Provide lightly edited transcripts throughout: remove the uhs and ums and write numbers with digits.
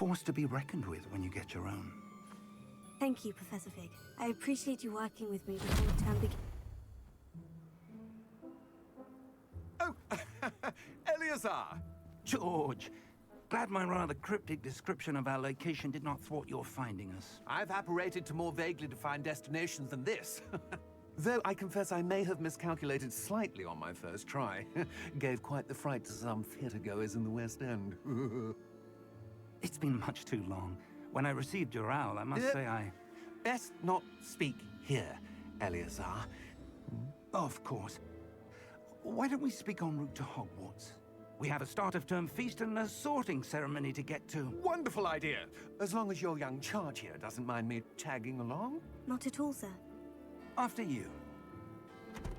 force to be reckoned with when you get your own. Thank you, Professor Fig. I appreciate you working with me before the term begins. Oh, Eleazar! George, glad my rather cryptic description of our location did not thwart your finding us. I've apparated to more vaguely defined destinations than this. Though I confess I may have miscalculated slightly on my first try. Gave quite the fright to some theatre-goers in the West End. It's been much too long. When I received your owl, I must say I... Best not speak here, Eleazar. Of course. Why don't we speak en route to Hogwarts? We have a start-of-term feast and a sorting ceremony to get to. Wonderful idea! As long as your young charge here doesn't mind me tagging along. Not at all, sir. After you.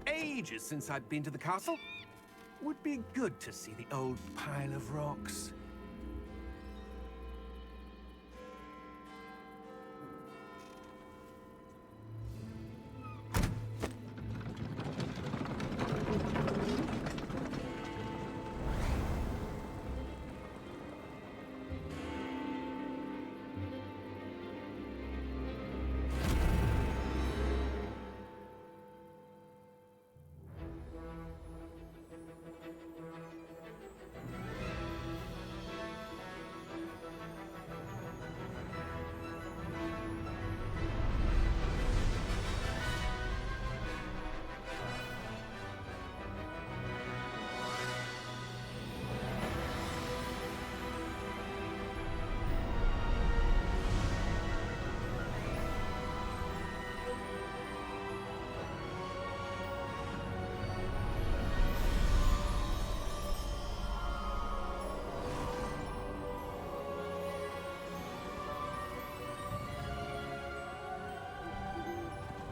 Ages since I'd been to the castle. Would be good to see the old pile of rocks.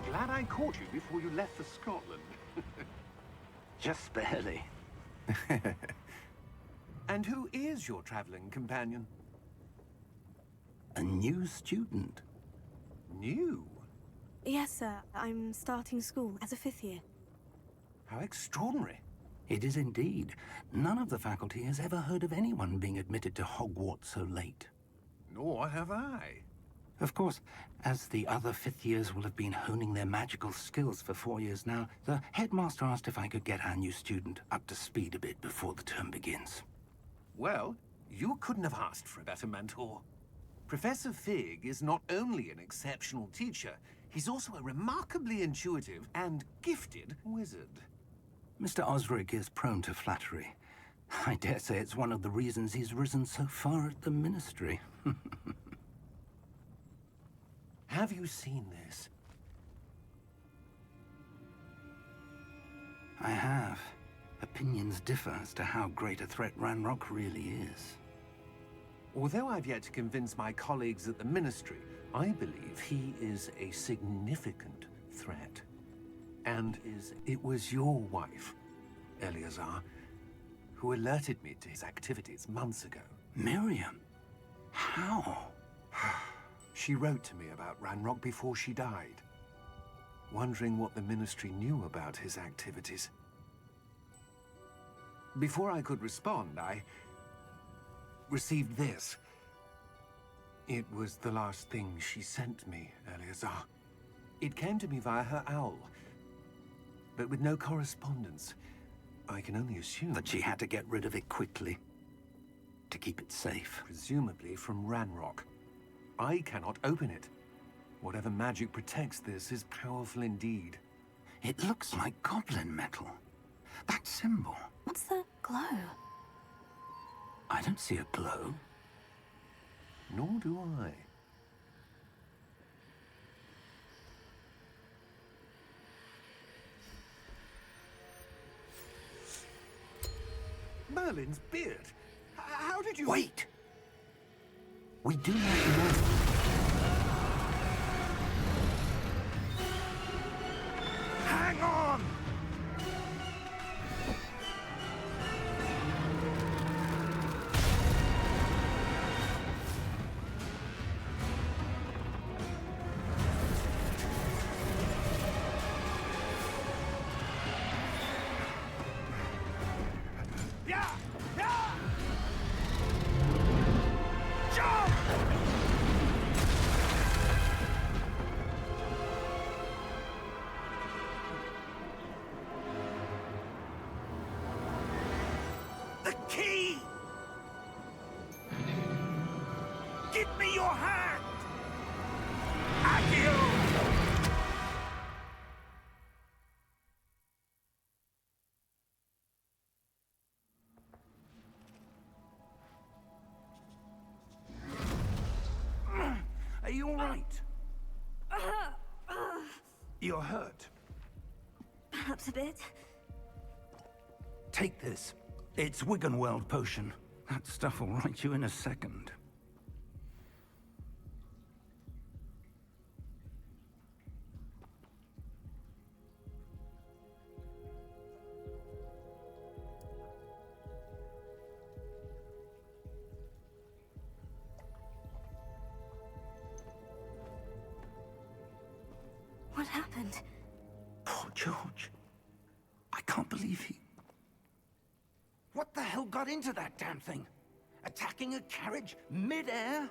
Glad I caught you before you left for Scotland. Just barely. And who is your traveling companion? A new student. New? Yes, sir. I'm starting school as a 5th year. How extraordinary. It is indeed. None of the faculty has ever heard of anyone being admitted to Hogwarts so late. Nor have I. Of course, as the other 5th years will have been honing their magical skills for 4 years now, the headmaster asked if I could get our new student up to speed a bit before the term begins. Well, you couldn't have asked for a better mentor. Professor Fig is not only an exceptional teacher, he's also a remarkably intuitive and gifted wizard. Mr. Osric is prone to flattery. I dare say it's one of the reasons he's risen so far at the Ministry. Have you seen this? I have. Opinions differ as to how great a threat Ranrock really is. Although I've yet to convince my colleagues at the Ministry, I believe he is a significant threat. And it was your wife, Eleazar, who alerted me to his activities months ago. Miriam? How? She wrote to me about Ranrock before she died, wondering what the Ministry knew about his activities. Before I could respond, I received this. It was the last thing she sent me, Eleazar. It came to me via her owl, but with no correspondence. I can only assume That she had to get rid of it quickly, to keep it safe. Presumably from Ranrock. I cannot open it. Whatever magic protects this is powerful indeed. It looks like goblin metal. That symbol. What's the glow? I don't see a glow. Nor do I. Merlin's beard. How did you... Wait! We do not know. Hang on! Yeah! Yeah! Jump! me your hand! Accio! Are you all right? You're hurt. Perhaps a bit. Take this. It's Wiggenweld potion. That stuff will right you in a second. What happened? Poor George. I can't believe he... What the hell got into that damn thing? Attacking a carriage mid-air?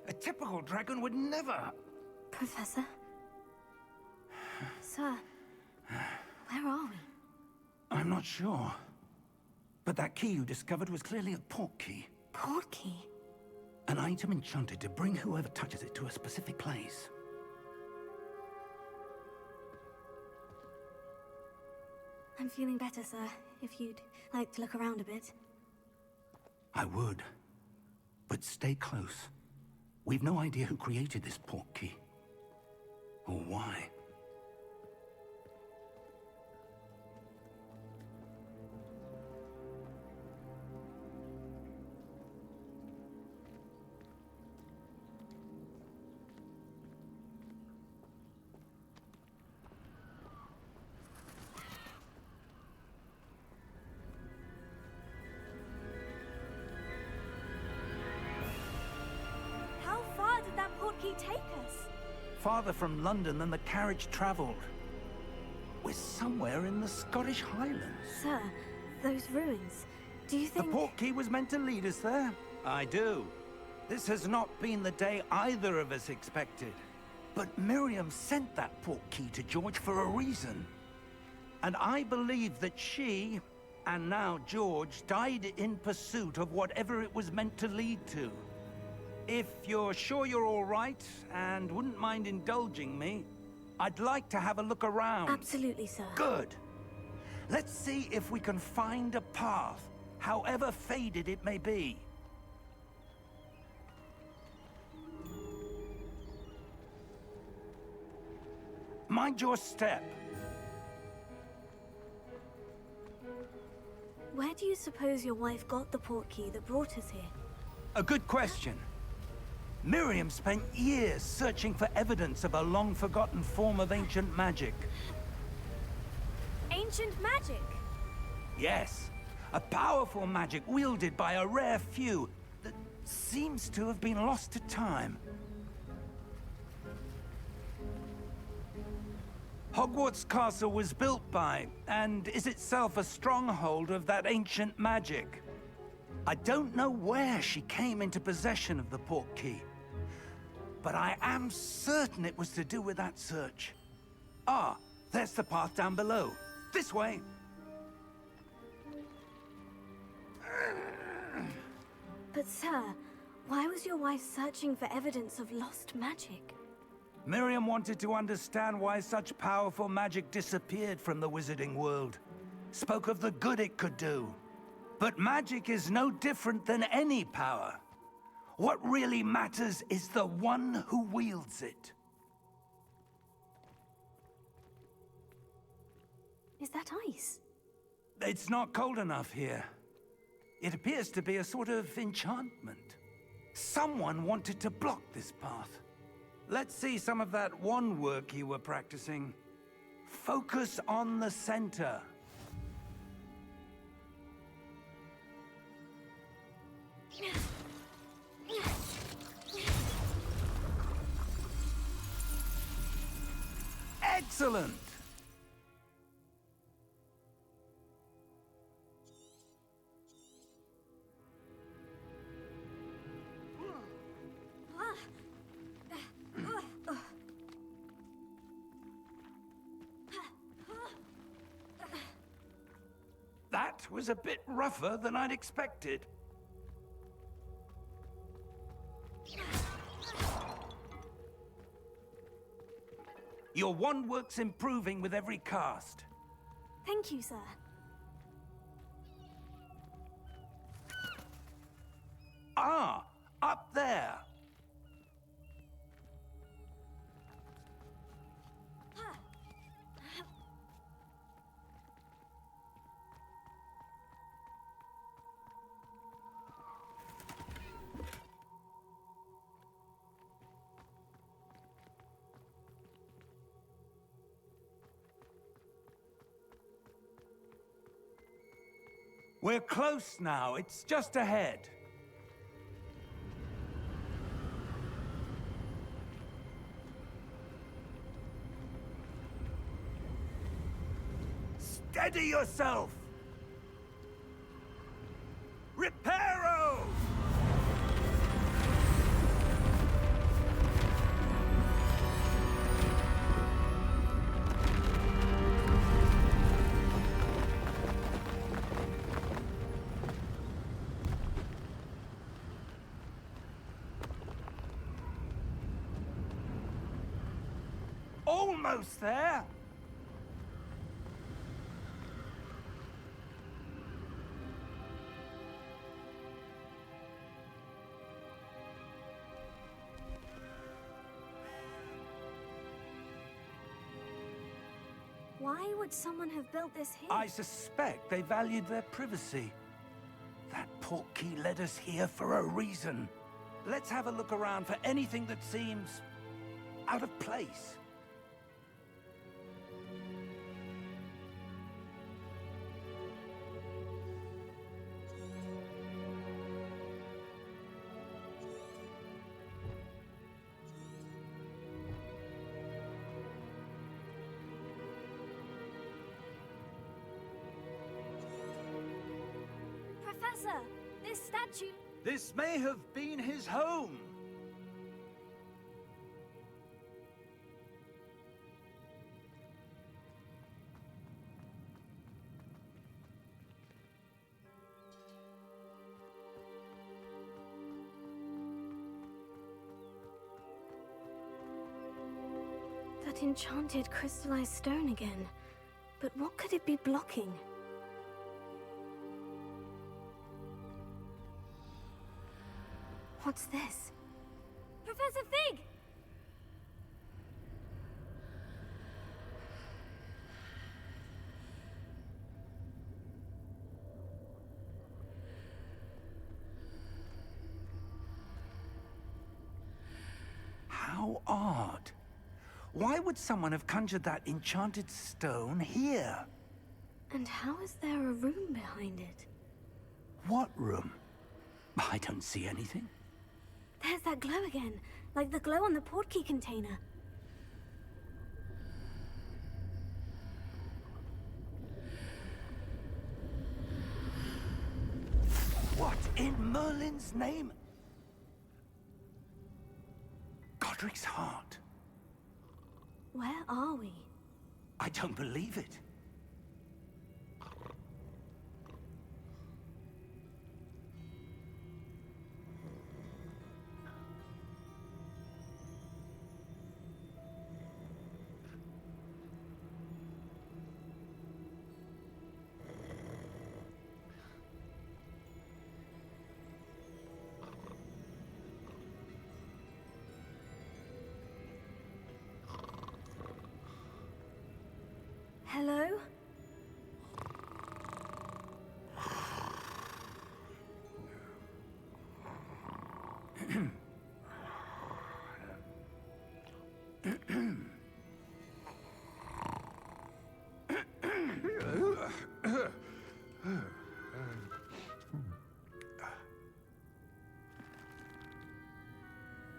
A typical dragon would never... Professor? Sir, where are we? I'm not sure. But that key you discovered was clearly a port key. Port key? An item enchanted to bring whoever touches it to a specific place. I'm feeling better, sir. If you'd like to look around a bit. I would. But stay close. We've no idea who created this port key. Or why. How far did that port key take us? Farther from London than the carriage traveled. We're somewhere in the Scottish Highlands. Sir, those ruins. Do you The think... port key was meant to lead us there? I do. This has not been the day either of us expected. But Miriam sent that port key to George for a reason. And I believe that she, and now George, died in pursuit of whatever it was meant to lead to. If you're sure you're all right, and wouldn't mind indulging me, I'd like to have a look around. Absolutely, sir. Good. Let's see if we can find a path, however faded it may be. Mind your step. Where do you suppose your wife got the port key that brought us here? A good question. Miriam spent years searching for evidence of a long-forgotten form of ancient magic. Ancient magic? Yes, a powerful magic wielded by a rare few that seems to have been lost to time. Hogwarts Castle was built by, and is itself a stronghold of that ancient magic. I don't know where she came into possession of the port key, but I am certain it was to do with that search. Ah, there's the path down below. This way. But sir, why was your wife searching for evidence of lost magic? Miriam wanted to understand why such powerful magic disappeared from the wizarding world. Spoke of the good it could do. But magic is no different than any power. What really matters is the one who wields it. Is that ice? It's not cold enough here. It appears to be a sort of enchantment. Someone wanted to block this path. Let's see some of that wand work you were practicing. Focus on the center. Excellent! That was a bit rougher than I'd expected. Your wand work's improving with every cast. Thank you, sir. Ah, up there. We're close now. It's just ahead. Steady yourself! Reparo! Almost there! Why would someone have built this here? I suspect they valued their privacy. That portkey led us here for a reason. Let's have a look around for anything that seems out of place. Professor, this statue... This may have been his home. That enchanted crystallized stone again. But what could it be blocking? What's this? Professor Fig! How odd. Why would someone have conjured that enchanted stone here? And how is there a room behind it? What room? I don't see anything. There's that glow again, like the glow on the portkey container. What in Merlin's name? Godric's heart. Where are we? I don't believe it. Hello?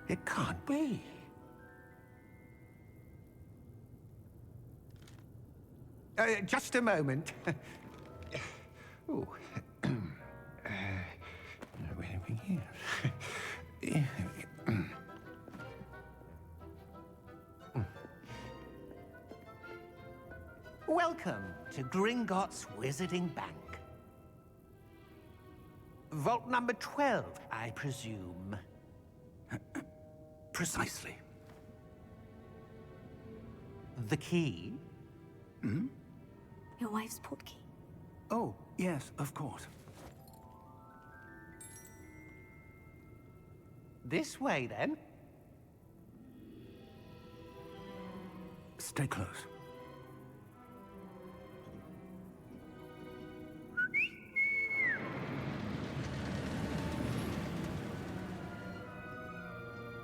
It can't be. Just a moment. Oh. Where do we begin? Welcome to Gringotts Wizarding Bank. Vault number 12, I presume. Precisely. The key? Your wife's portkey. Oh, yes, of course. This way, then. Stay close.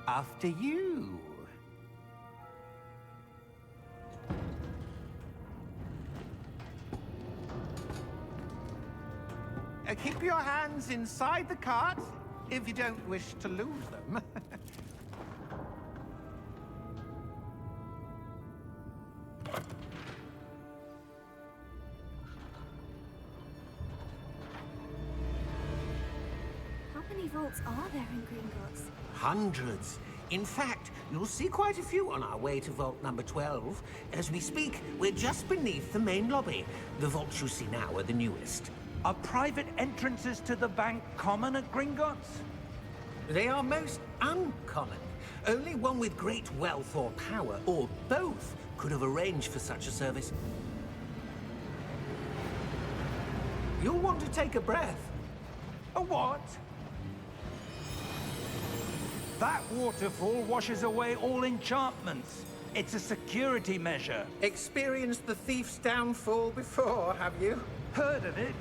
After you. Keep your hands inside the cart if you don't wish to lose them. How many vaults are there in Gringotts? Hundreds. In fact, you'll see quite a few on our way to vault number 12. As we speak, we're just beneath the main lobby. The vaults you see now are the newest. Are private entrances to the bank common at Gringotts? They are most uncommon. Only one with great wealth or power, or both, could have arranged for such a service. You'll want to take a breath. A what? That waterfall washes away all enchantments. It's a security measure. Experienced the thief's downfall before, have you? Heard of it?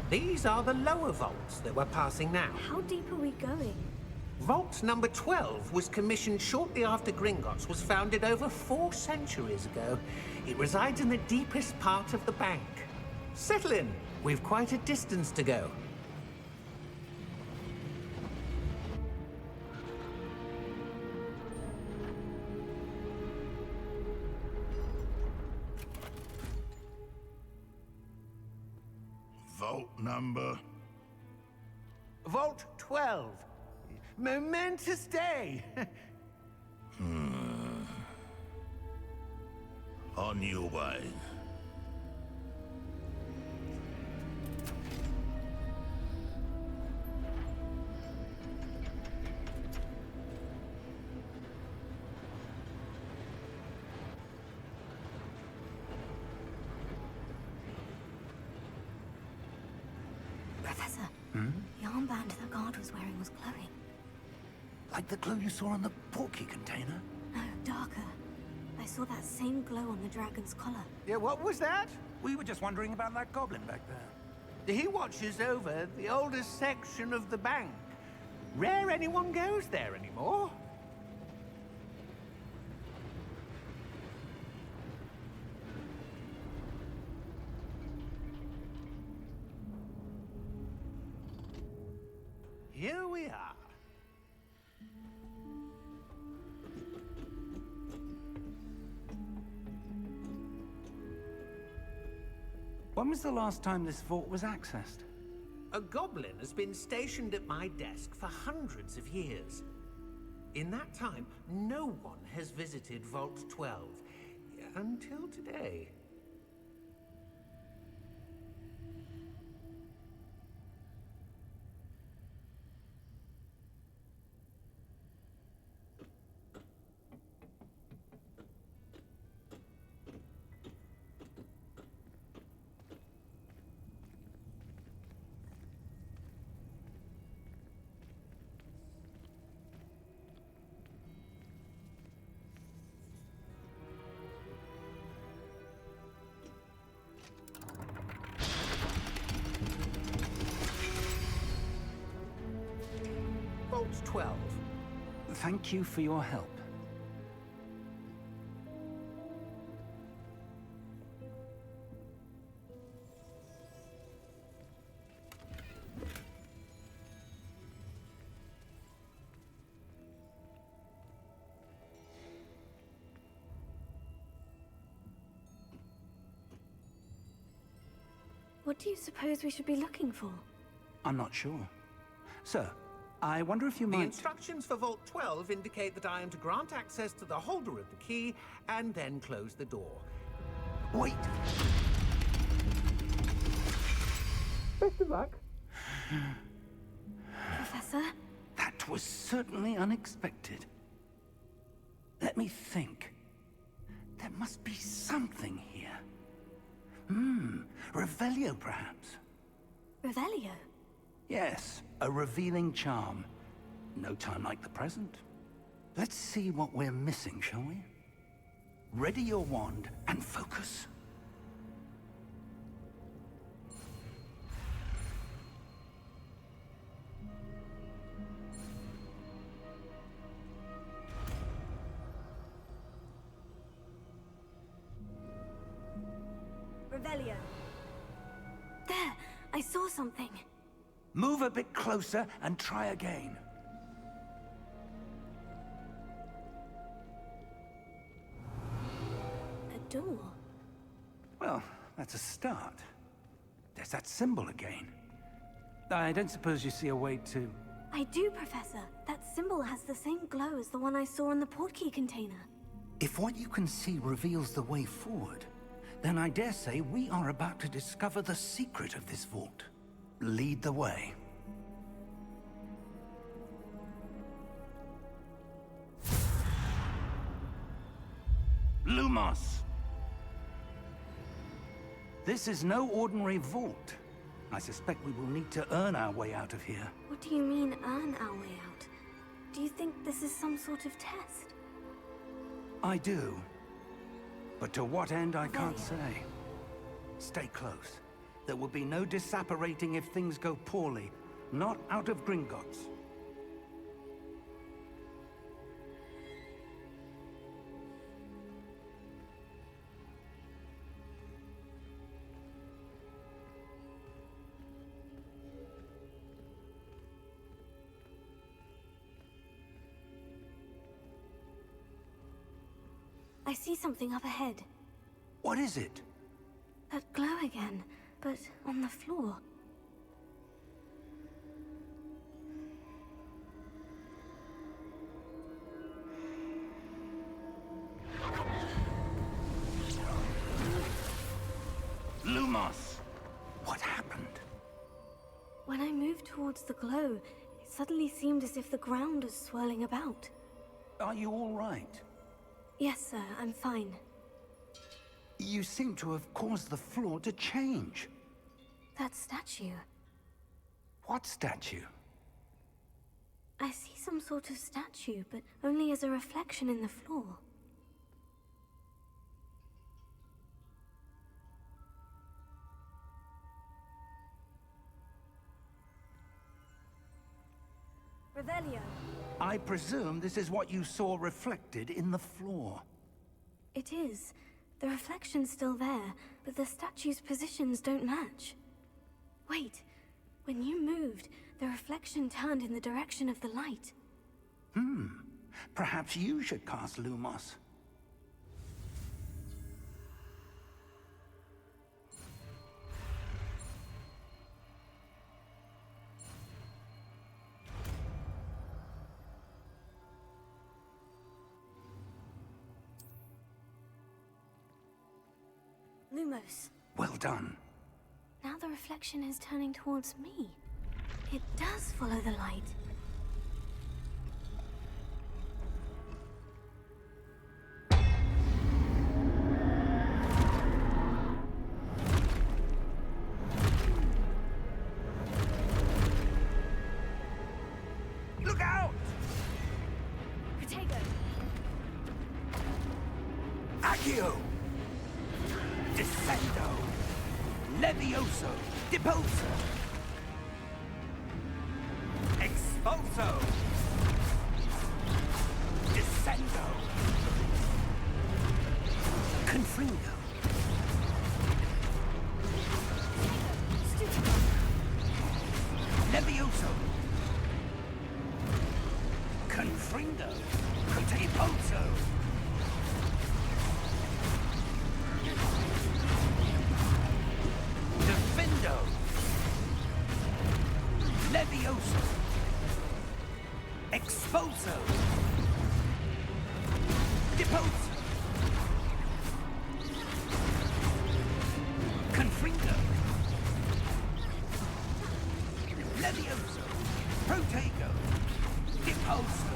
These are the lower vaults that we're passing now. How deep are we going? Vault number 12 was commissioned shortly after Gringotts was founded over 4 centuries ago. It resides in the deepest part of the bank. Settle in. We've quite a distance to go. Vault number. Vault 12. Momentous day. On your way. Professor, the armband the guard was wearing was glowing. Like the glow you saw on the portkey container? No, darker. I saw that same glow on the dragon's collar. Yeah, what was that? We were just wondering about that goblin back there. He watches over the oldest section of the bank. Rare anyone goes there anymore. Here we are. When was the last time this vault was accessed? A goblin has been stationed at my desk for hundreds of years. In that time, no one has visited Vault 12. Until today. Vault 12. Thank you for your help. What do you suppose we should be looking for? I'm not sure. Sir, I wonder if you The might... instructions for Vault 12 indicate that I am to grant access to the holder of the key and then close the door. Wait! Best of luck. Professor? That was certainly unexpected. Let me think. There There must be something here. Revelio, perhaps? Revelio? Yes, a revealing charm. No time like the present. Let's see what we're missing, shall we? Ready your wand and focus. Revelio. There! I saw something. Move a bit closer and try again. A door. Well, that's a start. There's that symbol again. I don't suppose you see a way to... I do, Professor. That symbol has the same glow as the one I saw in the portkey container. If what you can see reveals the way forward, then I dare say we are about to discover the secret of this vault. Lead the way. Lumos! This is no ordinary vault. I suspect we will need to earn our way out of here. What do you mean, earn our way out? Do you think this is some sort of test? I do. But to what end, I can't Revelio. say. Stay close. There will be no disapparating if things go poorly. Not out of Gringotts. I see something up ahead. What is it? That glow again, but on the floor. Lumos! What happened? When I moved towards the glow, it suddenly seemed as if the ground was swirling about. Are you all right? Yes, sir, I'm fine. You seem to have caused the floor to change. That statue. What statue? I see some sort of statue, but only as a reflection in the floor. Revelio. I presume this is what you saw reflected in the floor. It is. The reflection's still there, but the statue's positions don't match. Wait. When you moved, the reflection turned in the direction of the light. Perhaps you should cast Lumos. Lumos. Well done. Now the reflection is turning towards me. It does follow the light. Look out! Protego! Accio! Descendo! Levioso! Deposo! Expulso! Descendo! Confringo! Levioso! Confringo! Deposo! Defendo! Levioso! Expulso! Deposo! Confringo! Levioso! Protego! Deposo!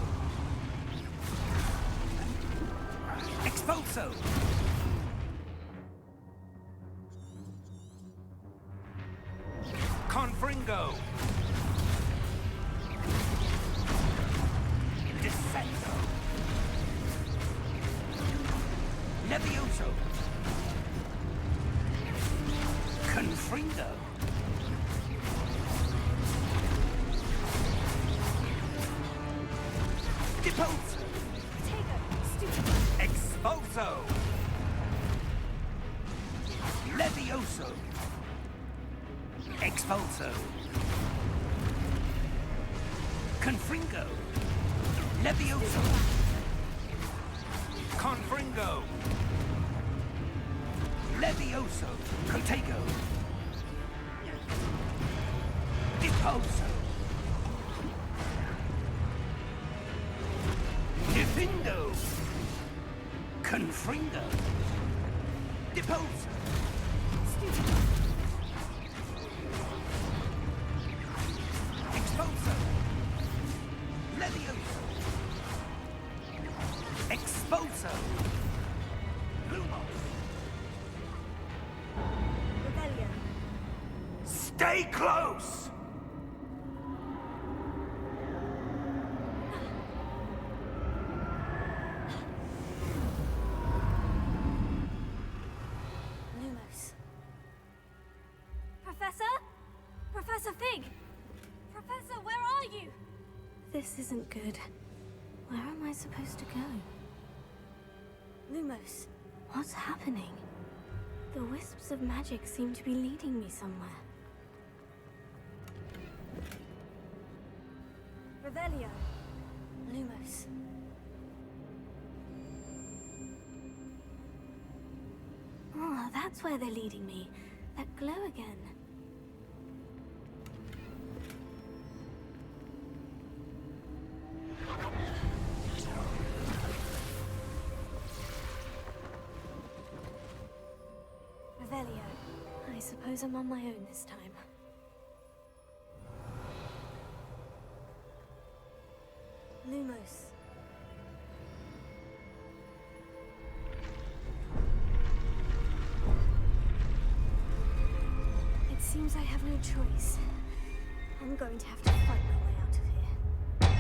Expulso! Levioso. Confringo. Deposo. Expulso. Levioso. Expulso. Confringo. Levioso. Confringo. Levioso. Cotego. Deposo. Defindo. Confringo. Deposo. Expulso. Levioso. Expulso. Lumos. Rebellion. Stay close! Lumos. Professor? Professor Fig! Professor, where are you? This isn't good. Where am I supposed to go? Lumos, what's happening? The wisps of magic seem to be leading me somewhere. Revelio. Lumos. Oh, that's where they're leading me. That glow again. Revelio. I suppose I'm on my own this time. Lumos. It seems I have no choice. I'm going to have to fight my way out of here.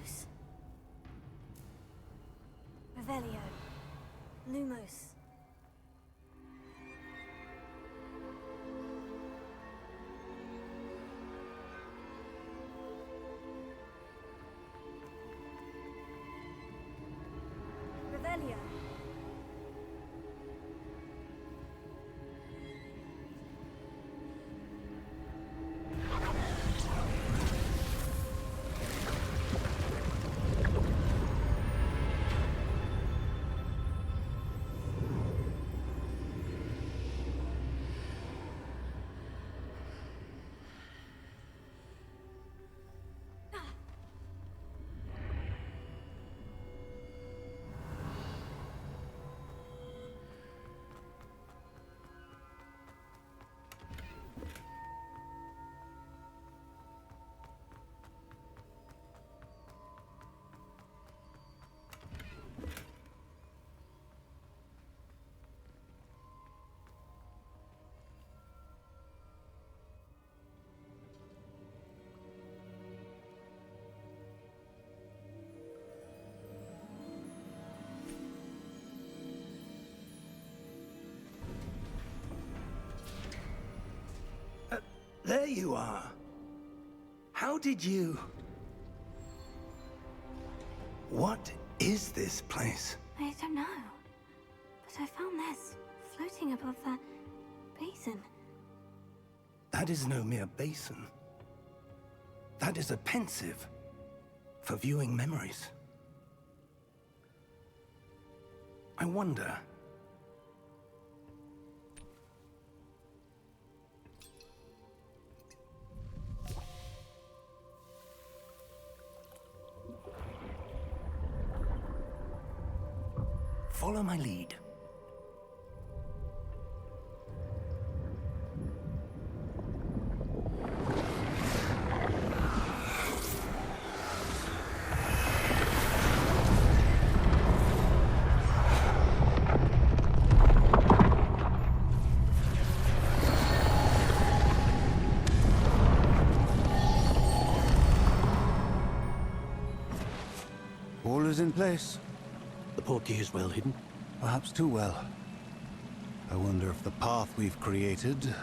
Lumos. Revelio. Lumos. Revelio. There you are. How did you... What is this place? I don't know. But I found this floating above that basin. That is no mere basin. That is a pensive for viewing memories. I wonder... Follow my lead. All is in place. The portkey is well hidden. Perhaps too well. I wonder if the path we've created...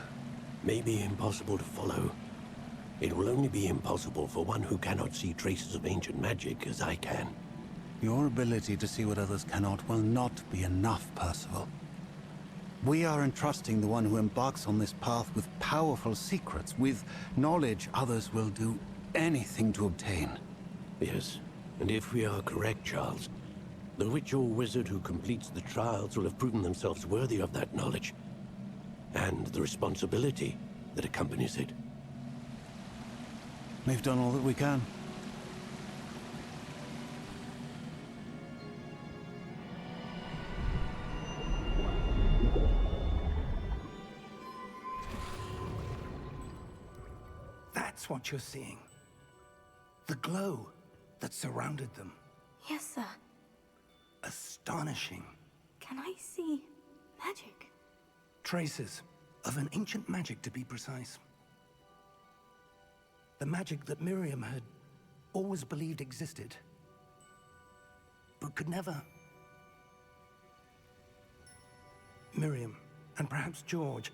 May be impossible to follow. It will only be impossible for one who cannot see traces of ancient magic as I can. Your ability to see what others cannot will not be enough, Percival. We are entrusting the one who embarks on this path with powerful secrets, with knowledge others will do anything to obtain. Yes, and if we are correct, Charles, the witch or wizard who completes the trials will have proven themselves worthy of that knowledge, and the responsibility that accompanies it. We've done all that we can. That's what you're seeing. The glow that surrounded them. Yes, sir. Astonishing. Can I see magic? Traces of an ancient magic, to be precise. The magic that Miriam had always believed existed, but could never. Miriam, and perhaps George,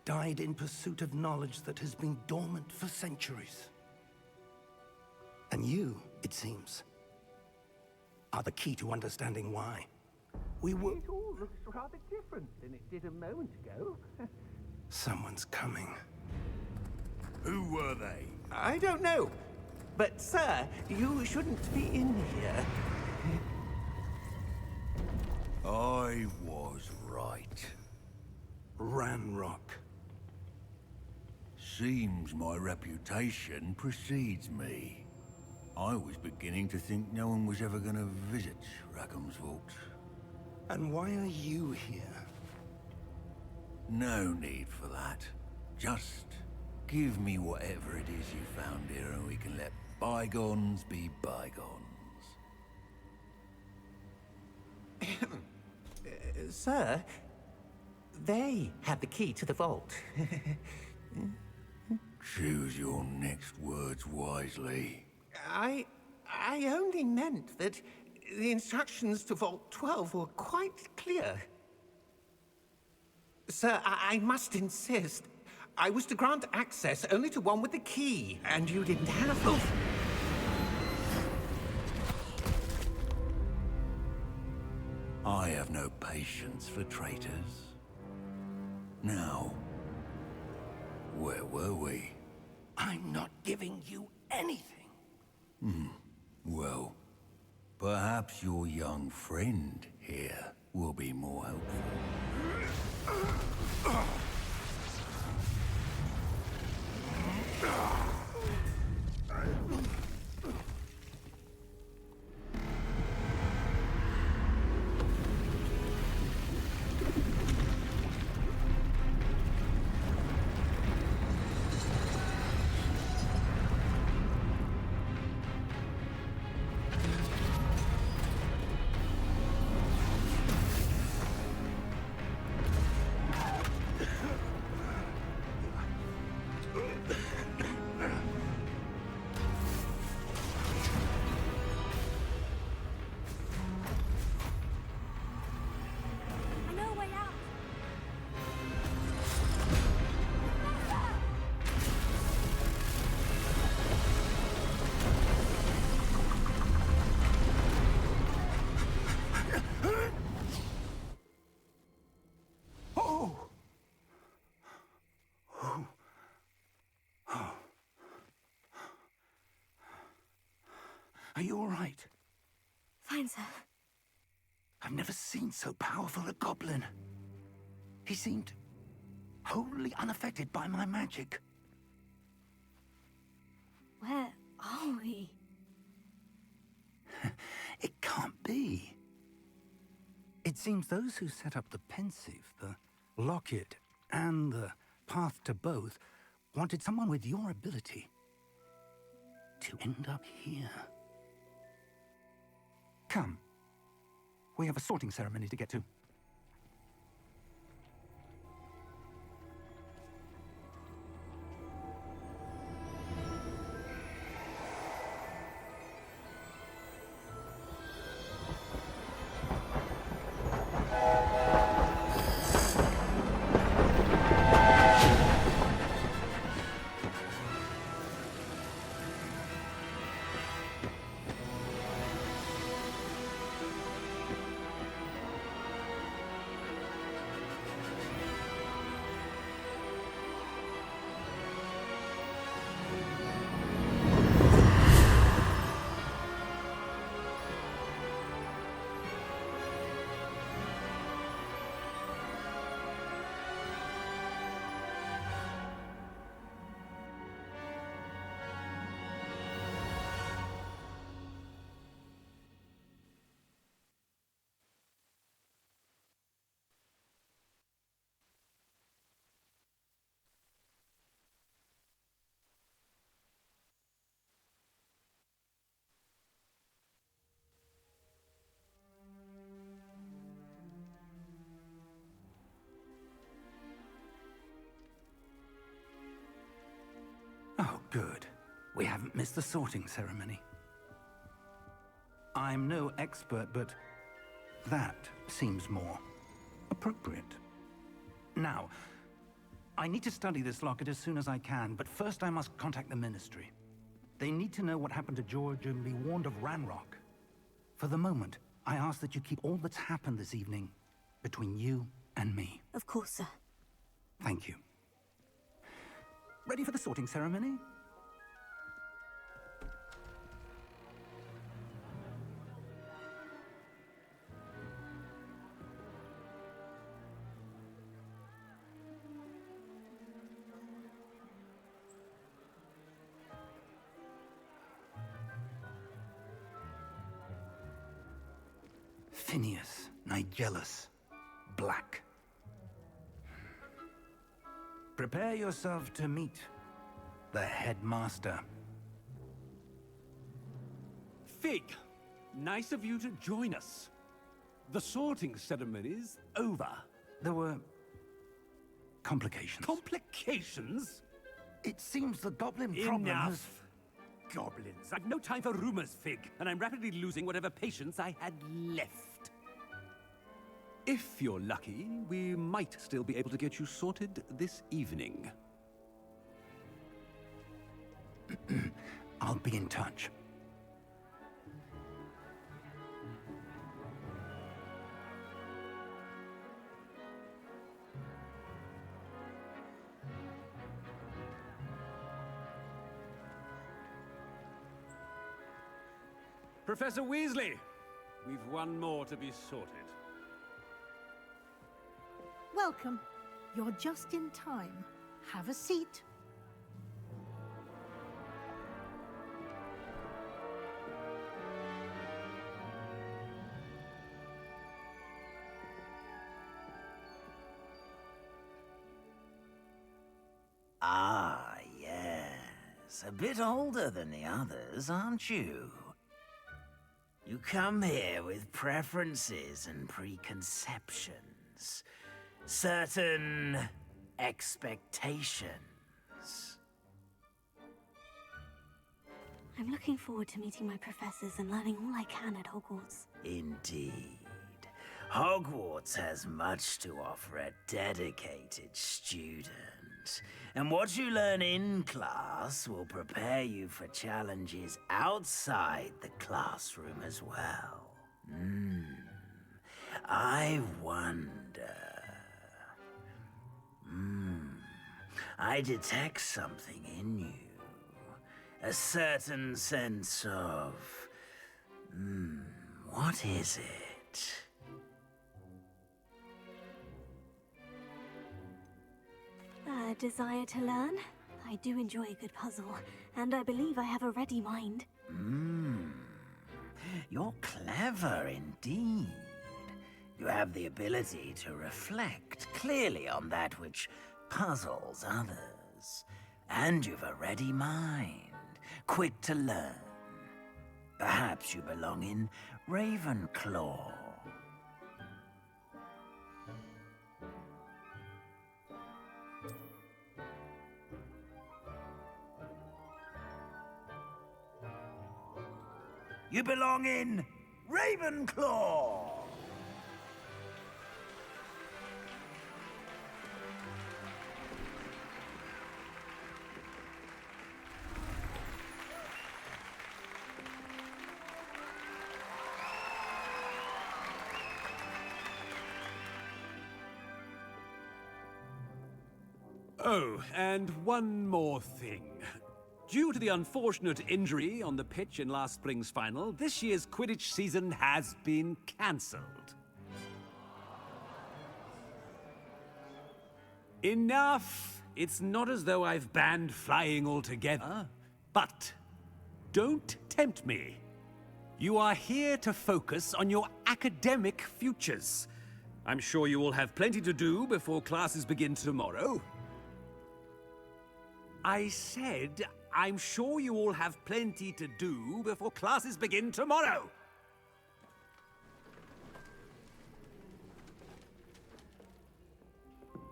died in pursuit of knowledge that has been dormant for centuries. And you, it seems, are the key to understanding why. We were... It all looks rather different than it did a moment ago. Someone's coming. Who were they? I don't know. But, sir, you shouldn't be in here. I was right. Ranrock. Seems my reputation precedes me. I was beginning to think no one was ever going to visit Rackham's vault. And why are you here? No need for that. Just give me whatever it is you found here and we can let bygones be bygones. Sir, they had the key to the vault. Choose your next words wisely. I only meant that the instructions to Vault 12 were quite clear. Sir, I must insist. I was to grant access only to one with the key, and you didn't have it. I have no patience for traitors. Now, where were we? I'm not giving you anything. Well, perhaps your young friend here will be more helpful. I know a way out. Oh! Are you all right? Fine, sir. I've never seen so powerful a goblin. He seemed wholly unaffected by my magic. Where are we? It can't be. It seems those who set up the pensive, the locket, and the path to both wanted someone with your ability to end up here. Come. We have a sorting ceremony to get to. Oh, good. We haven't missed the sorting ceremony. I'm no expert, but that seems more appropriate. Now, I need to study this locket as soon as I can, but first I must contact the Ministry. They need to know what happened to George and be warned of Ranrock. For the moment, I ask that you keep all that's happened this evening between you and me. Of course, sir. Thank you. Ready for the sorting ceremony? Phineas, Nigellus, Black. Prepare yourself to meet the headmaster. Fig, nice of you to join us. The sorting ceremony's over. There were complications. Complications? It seems the goblin problem has... Enough. goblins. I've no time for rumors, Fig, and I'm rapidly losing whatever patience I had left. If you're lucky, we might still be able to get you sorted this evening. I'll be in touch. Professor Weasley, we've one more to be sorted. Welcome. You're just in time. Have a seat. Ah, yes. A bit older than the others, aren't you? You come here with preferences and preconceptions. Certain expectations. I'm looking forward to meeting my professors and learning all I can at Hogwarts. Indeed. Hogwarts has much to offer a dedicated student. And what you learn in class will prepare you for challenges outside the classroom as well. I wonder... I detect something in you. A certain sense of... what is it? A desire to learn? I do enjoy a good puzzle, and I believe I have a ready mind. You're clever indeed. You have the ability to reflect clearly on that which puzzles others. And you've a ready mind, quick to learn. Perhaps you belong in Ravenclaw. You belong in Ravenclaw! Oh, and one more thing. Due to the unfortunate injury on the pitch in last spring's final, this year's Quidditch season has been cancelled. Enough! It's not as though I've banned flying altogether. But don't tempt me. You are here to focus on your academic futures. I'm sure you will have plenty to do before classes begin tomorrow. I said, I'm sure you all have plenty to do before classes begin tomorrow.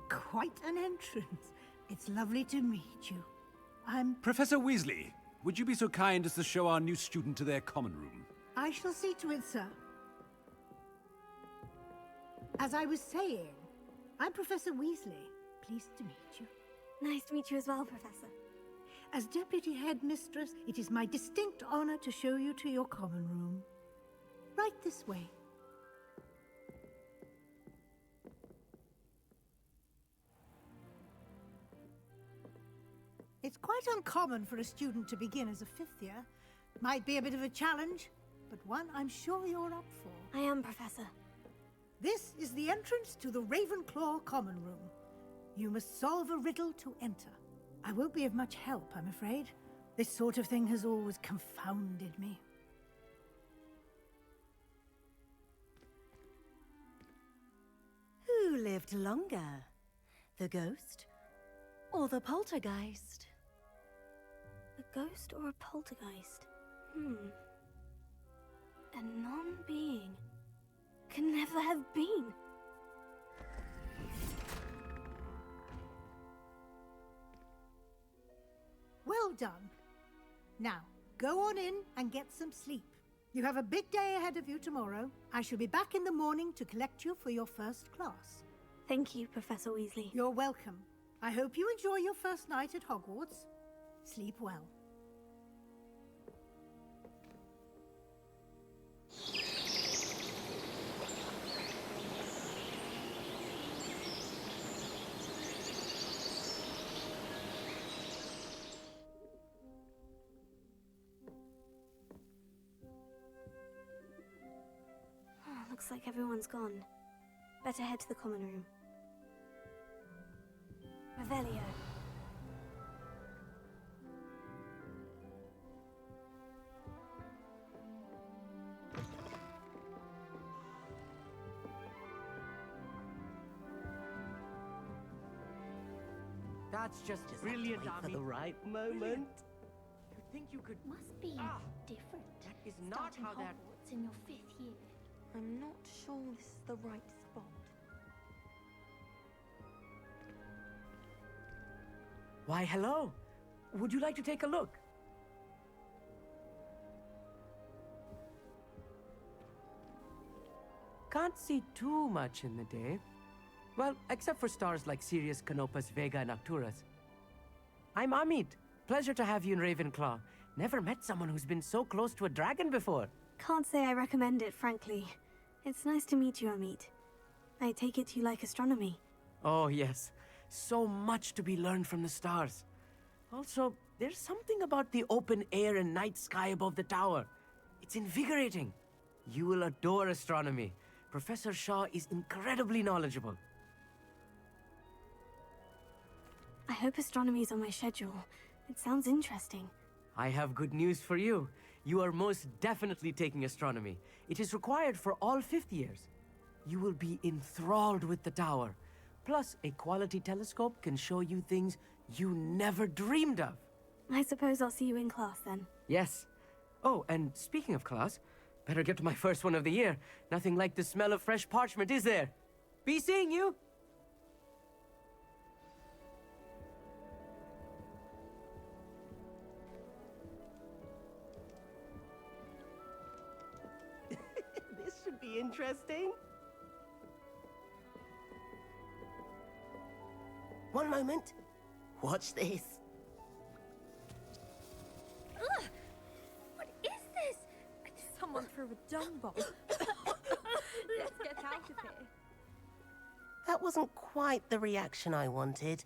Quite an entrance. It's lovely to meet you. I'm... Professor Weasley, would you be so kind as to show our new student to their common room? I shall see to it, sir. As I was saying, I'm Professor Weasley. Pleased to meet you. Nice to meet you as well, Professor. As Deputy Headmistress, it is my distinct honor to show you to your common room. Right this way. It's quite uncommon for a student to begin as a fifth year. Might be a bit of a challenge, but one I'm sure you're up for. I am, Professor. This is the entrance to the Ravenclaw common room. You must solve a riddle to enter. I won't be of much help, I'm afraid. This sort of thing has always confounded me. Who lived longer? The ghost or the poltergeist? A ghost or a poltergeist? A non-being. Can never have been. Well done. Now, go on in and get some sleep. You have a big day ahead of you tomorrow. I shall be back in the morning to collect you for your first class. Thank you, Professor Weasley. You're welcome. I hope you enjoy your first night at Hogwarts. Sleep well. Looks like everyone's gone. Better head to the common room. Revelio. That's just brilliant, for the right moment. You think you could... Must be different. That is not starting how that... Hogwarts in your 5th year. I'm not sure this is the right spot. Why, hello. Would you like to take a look? Can't see too much in the day. Well, except for stars like Sirius, Canopus, Vega, and Arcturus. I'm Amit. Pleasure to have you in Ravenclaw. Never met someone who's been so close to a dragon before. Can't say I recommend it, frankly. It's nice to meet you, Amit. I take it you like astronomy. Oh, yes. So much to be learned from the stars. Also, there's something about the open air and night sky above the tower. It's invigorating. You will adore astronomy. Professor Shaw is incredibly knowledgeable. I hope astronomy's on my schedule. It sounds interesting. I have good news for you. You are most definitely taking astronomy. It is required for all 5th years. You will be enthralled with the tower. Plus, a quality telescope can show you things you never dreamed of. I suppose I'll see you in class then. Yes. Oh, and speaking of class, better get to my first one of the year. Nothing like the smell of fresh parchment, is there? Be seeing you! This should be interesting. One moment. Watch this. Ugh! What is this? Someone threw a dung bomb. Let's get out of here. That wasn't quite the reaction I wanted.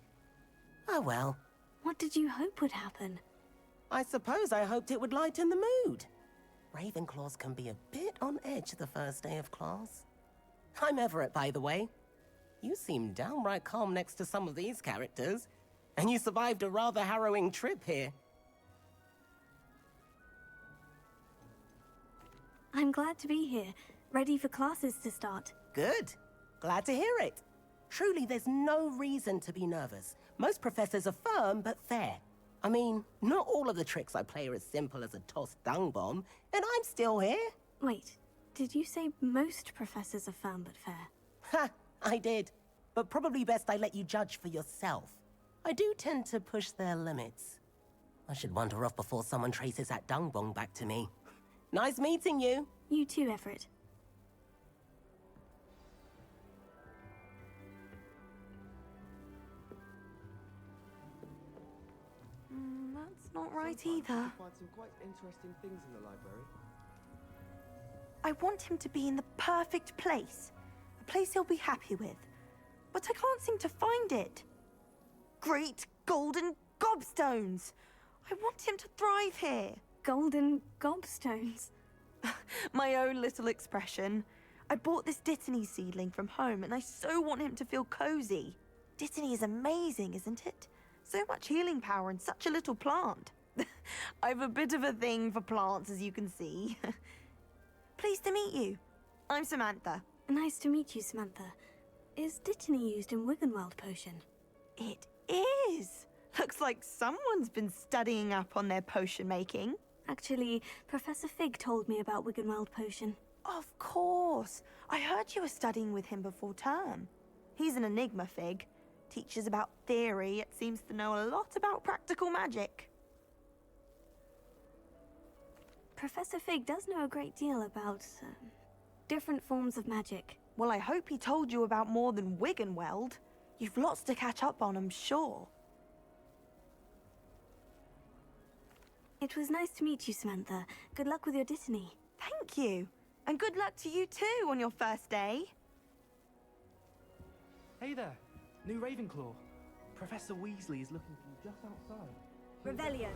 Oh well. What did you hope would happen? I suppose I hoped it would lighten the mood. Ravenclaws can be a bit on edge the first day of class. I'm Everett, by the way. You seem downright calm next to some of these characters. And you survived a rather harrowing trip here. I'm glad to be here, ready for classes to start. Good. Glad to hear it. Truly, there's no reason to be nervous. Most professors are firm but fair. I mean, not all of the tricks I play are as simple as a tossed dung bomb, and I'm still here. Wait, did you say most professors are firm but fair? Ha! I did. But probably best I let you judge for yourself. I do tend to push their limits. I should wander off before someone traces that dung bomb back to me. Nice meeting you. You too, Everett. That's not right either. Find some quite interesting things in the library. I want him to be in the perfect place. A place he'll be happy with. But I can't seem to find it. Great golden gobstones! I want him to thrive here. Golden gobstones? My own little expression. I bought this Dittany seedling from home and I so want him to feel cozy. Dittany is amazing, isn't it? So much healing power in such a little plant. I've a bit of a thing for plants, as you can see. Pleased to meet you. I'm Samantha. Nice to meet you, Samantha. Is Dittany used in Wiggenweld potion? It is! Looks like someone's been studying up on their potion making. Actually, Professor Fig told me about Wiggenweld potion. Of course. I heard you were studying with him before term. He's an enigma, Fig. Teaches about theory, yet seems to know a lot about practical magic. Professor Fig does know a great deal about different forms of magic. Well, I hope he told you about more than Wiggenweld. You've lots to catch up on, I'm sure. It was nice to meet you, Samantha. Good luck with your Dittany. Thank you. And good luck to you too on your first day. Hey there, new Ravenclaw. Professor Weasley is looking for you just outside. Revelio.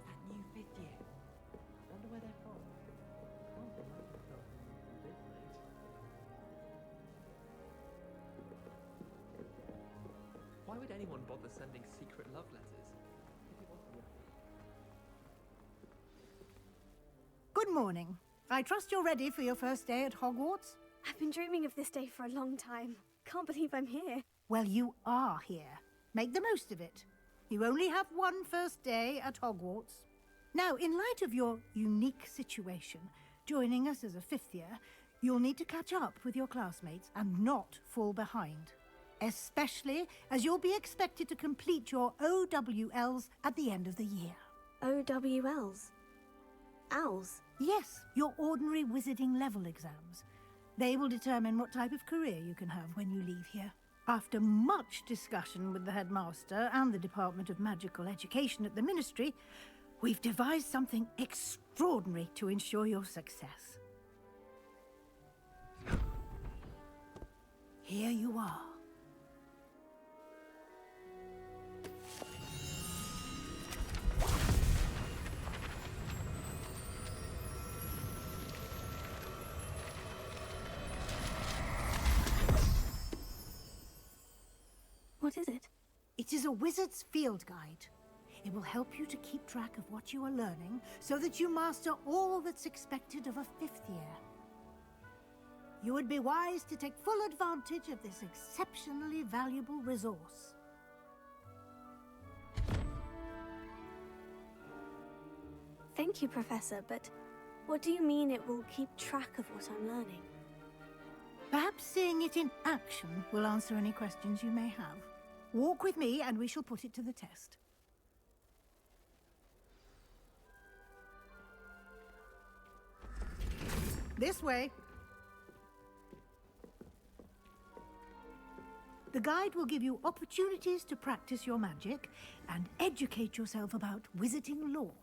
That new fifth year. Wonder where they're from. Can't imagine starting this late. Why would anyone bother sending secret love letters? Good morning. I trust you're ready for your first day at Hogwarts? I've been dreaming of this day for a long time. Can't believe I'm here. Well, you are here. Make the most of it. You only have one first day at Hogwarts. Now, in light of your unique situation, joining us as a fifth year, you'll need to catch up with your classmates and not fall behind. Especially as you'll be expected to complete your OWLs at the end of the year. OWLs? Owls? Yes, your ordinary wizarding level exams. They will determine what type of career you can have when you leave here. After much discussion with the headmaster and the Department of Magical Education at the Ministry, we've devised something extraordinary to ensure your success. Here you are. What is it? It is a wizard's field guide. It will help you to keep track of what you are learning so that you master all that's expected of a fifth year. You would be wise to take full advantage of this exceptionally valuable resource. Thank you, Professor, but what do you mean it will keep track of what I'm learning? Perhaps seeing it in action will answer any questions you may have. Walk with me and we shall put it to the test. This way. The guide will give you opportunities to practice your magic and educate yourself about wizarding lore.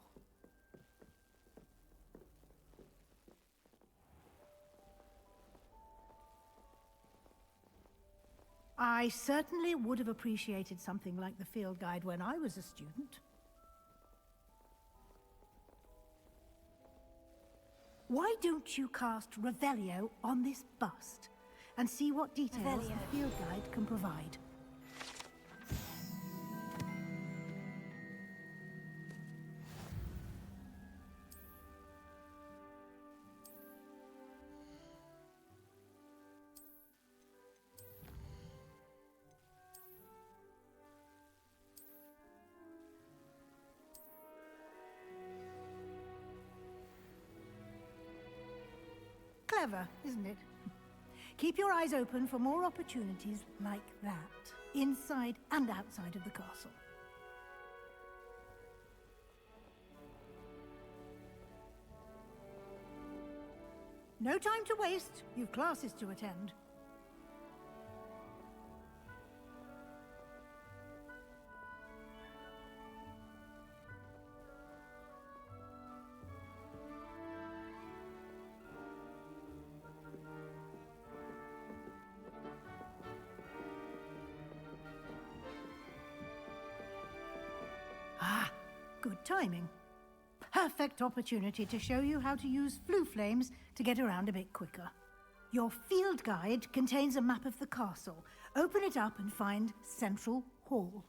I certainly would have appreciated something like the field guide when I was a student. Why don't you cast Revelio on this bust and see what details the field guide can provide? Clever, isn't it? Keep your eyes open for more opportunities like that, inside and outside of the castle. No time to waste. You've classes to attend. Ah, good timing. Perfect opportunity to show you how to use flue flames to get around a bit quicker. Your field guide contains a map of the castle. Open it up and find Central Hall.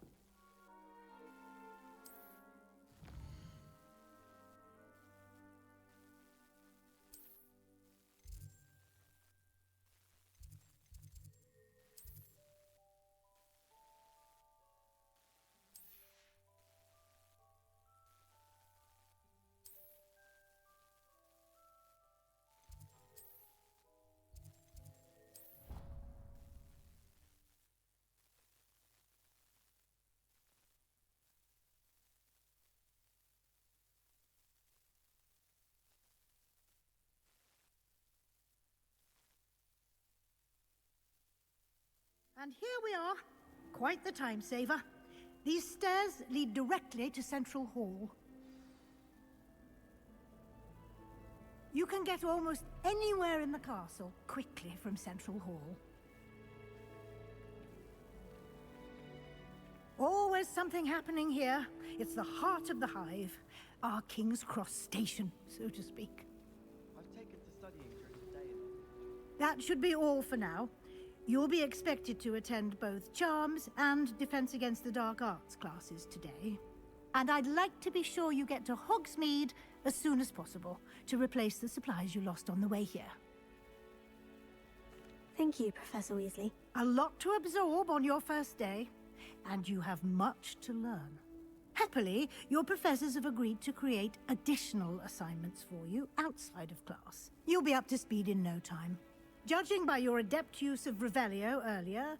And here we are. Quite the time saver. These stairs lead directly to Central Hall. You can get almost anywhere in the castle quickly from Central Hall. Always something happening here. It's the heart of the Hive. Our King's Cross station, so to speak. I've taken to studying during the day. That should be all for now. You'll be expected to attend both Charms and Defense Against the Dark Arts classes today. And I'd like to be sure you get to Hogsmeade as soon as possible to replace the supplies you lost on the way here. Thank you, Professor Weasley. A lot to absorb on your first day, and you have much to learn. Happily, your professors have agreed to create additional assignments for you outside of class. You'll be up to speed in no time. Judging by your adept use of Revelio earlier,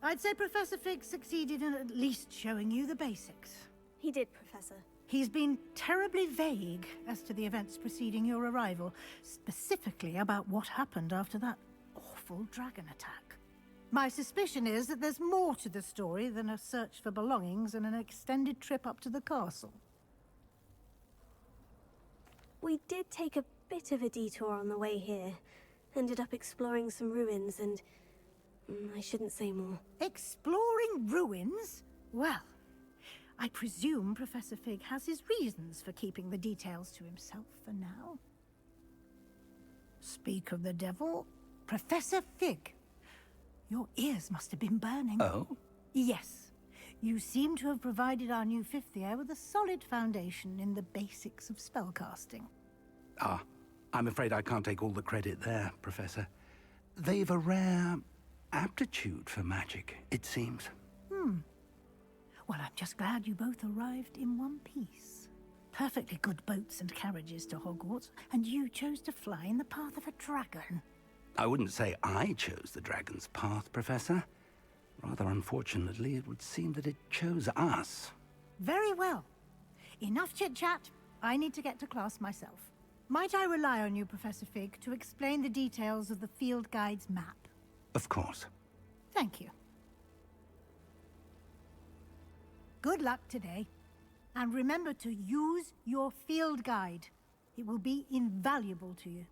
I'd say Professor Fig succeeded in at least showing you the basics. He did, Professor. He's been terribly vague as to the events preceding your arrival, specifically about what happened after that awful dragon attack. My suspicion is that there's more to the story than a search for belongings and an extended trip up to the castle. We did take a bit of a detour on the way here. Ended up exploring some ruins and... I shouldn't say more. Exploring ruins? Well, I presume Professor Fig has his reasons for keeping the details to himself for now. Speak of the devil, Professor Fig. Your ears must have been burning. Oh? Yes. You seem to have provided our new fifth year with a solid foundation in the basics of spellcasting. Ah, I'm afraid I can't take all the credit there, Professor. They've a rare aptitude for magic, it seems. Well, I'm just glad you both arrived in one piece. Perfectly good boats and carriages to Hogwarts, and you chose to fly in the path of a dragon. I wouldn't say I chose the dragon's path, Professor. Rather unfortunately, it would seem that it chose us. Very well. Enough chit-chat. I need to get to class myself. Might I rely on you, Professor Fig, to explain the details of the field guide's map? Of course. Thank you. Good luck today. And remember to use your field guide. It will be invaluable to you.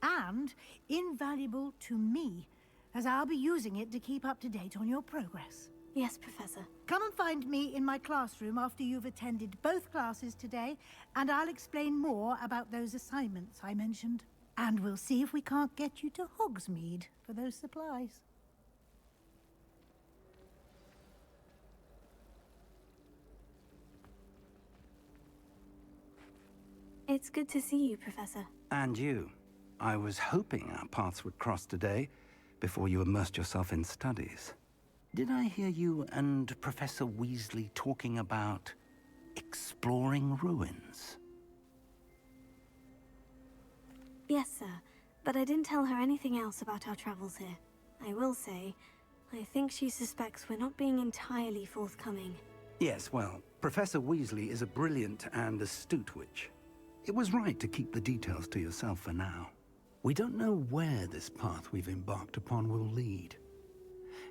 And invaluable to me, as I'll be using it to keep up to date on your progress. Yes, Professor. Come and find me in my classroom after you've attended both classes today, and I'll explain more about those assignments I mentioned. And we'll see if we can't get you to Hogsmeade for those supplies. It's good to see you, Professor. And you. I was hoping our paths would cross today, before you immersed yourself in studies. Did I hear you and Professor Weasley talking about exploring ruins? Yes, sir. But I didn't tell her anything else about our travels here. I will say, I think she suspects we're not being entirely forthcoming. Yes, well, Professor Weasley is a brilliant and astute witch. It was right to keep the details to yourself for now. We don't know where this path we've embarked upon will lead.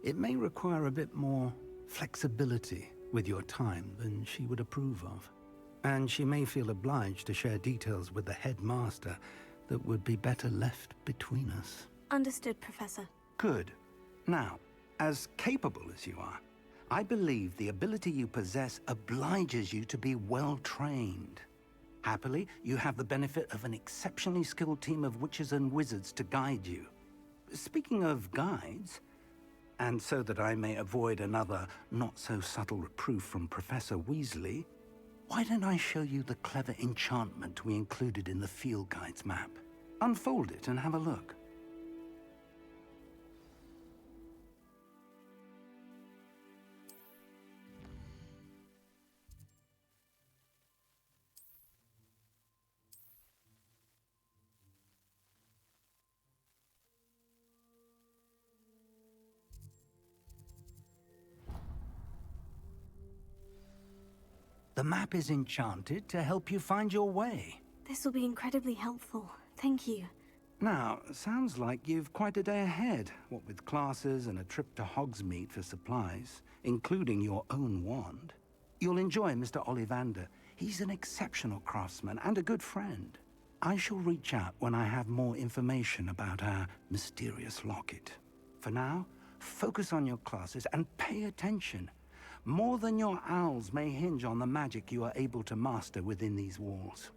It may require a bit more flexibility with your time than she would approve of. And she may feel obliged to share details with the headmaster that would be better left between us. Understood, Professor. Good. Now, as capable as you are, I believe the ability you possess obliges you to be well-trained. Happily, you have the benefit of an exceptionally skilled team of witches and wizards to guide you. Speaking of guides, and so that I may avoid another not-so-subtle reproof from Professor Weasley, why don't I show you the clever enchantment we included in the field guide's map? Unfold it and have a look. The map is enchanted to help you find your way. This will be incredibly helpful. Thank you. Now, sounds like you've quite a day ahead, what with classes and a trip to Hogsmeade for supplies, including your own wand. You'll enjoy Mr. Ollivander. He's an exceptional craftsman and a good friend. I shall reach out when I have more information about our mysterious locket. For now, focus on your classes and pay attention. More than your owls may hinge on the magic you are able to master within these walls.